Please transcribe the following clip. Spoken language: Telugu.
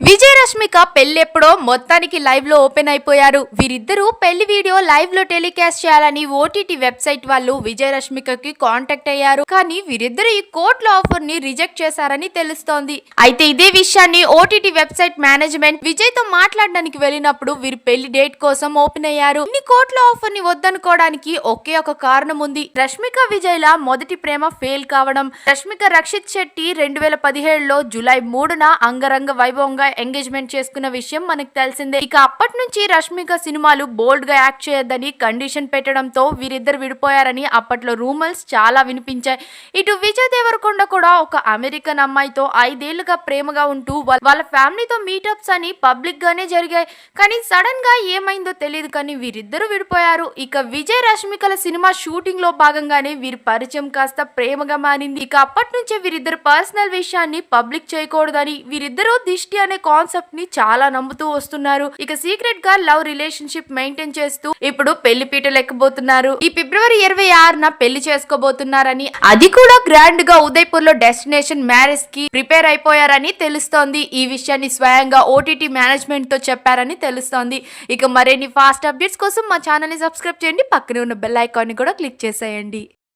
విజయ్ రష్మిక పెళ్ళెప్పుడో మొత్తానికి లైవ్ లో ఓపెన్ అయిపోయారు. వీరిద్దరూ పెళ్లి వీడియో లైవ్ లో టెలికాస్ట్ చేయాలని ఓటీటీ వెబ్సైట్ వాళ్ళు విజయ్ రష్మికకి కాంటాక్ట్ అయ్యారు. కానీ వీరిద్దరు ఈ కోర్టుల ఆఫర్ ని రిజెక్ట్ చేశారని తెలుస్తోంది. అయితే ఇదే విషయాన్ని ఓటీటీ వెబ్సైట్ మేనేజ్మెంట్ విజయ్ తో మాట్లాడడానికి వెళ్ళినప్పుడు వీరి పెళ్లి డేట్ కోసం ఓపెన్ అయ్యారు. ఇన్ని కోట్ల ఆఫర్ ని వద్దనుకోవడానికి ఒకే ఒక కారణం ఉంది. రష్మిక విజయ్ ల మొదటి ప్రేమ ఫెయిల్ కావడం. రష్మిక రక్షిత్ శెట్టి 2017లో జూలై 3న అంగరంగ వైభవంగా ఎంగేజ్మెంట్ చేసుకున్న విషయం మనకు తెలిసిందే. ఇక అప్పటి నుంచి రష్మిక సినిమాలు బోల్డ్ గా యాక్ట్ చేయొద్దని కండిషన్ పెట్టడంతో వీరిద్దరు విడిపోయారని అప్పట్లో రూమర్స్ చాలా వినిపించాయి. ఇటు విజయ్ దేవరకొండ కూడా ఒక అమెరికన్ అమ్మాయితో 5 ఏళ్లుగా ప్రేమగా ఉంటూ వాళ్ళ ఫ్యామిలీతో మీటప్స్ అని పబ్లిక్ గానే జరిగాయి. కానీ సడన్ గా ఏమైందో తెలియదు కానీ వీరిద్దరు విడిపోయారు. ఇక విజయ్ రష్మికల సినిమా షూటింగ్ లో భాగంగానే వీరి పరిచయం కాస్త ప్రేమగా మారింది. ఇక అప్పటి నుంచే వీరిద్దరు పర్సనల్ విషయాన్ని పబ్లిక్ చేయకూడదని వీరిద్దరూ దిష్టి అనే కాన్సెప్ట్ ని చాలా నమ్ముతూ వస్తున్నారు. ఇక సీక్రెట్ గా లవ్ రిలేషన్షిప్ మెయింటైన్ చేస్తూ ఇప్పుడు పెళ్లి పీటలు ఎక్కబోతున్నారు. ఈ ఫిబ్రవరి 26న పెళ్లి చేసుకోబోతున్నారని, అది కూడా గ్రాండ్ గా ఉదయపూర్ లో డెస్టినేషన్ మ్యారేజ్ కి ప్రిపేర్ అయిపోయారని తెలుస్తోంది. ఈ విషయాన్ని స్వయంగా ఓటీటీ మేనేజ్మెంట్ తో చెప్పారని తెలుస్తోంది. ఇక మరిన్ని ఫాస్ట్ అప్డేట్స్ కోసం మా ఛానల్ ని సబ్స్క్రైబ్ చేయండి. పక్కనే ఉన్న బెల్ ఐకాన్ ని కూడా క్లిక్ చేసేయండి.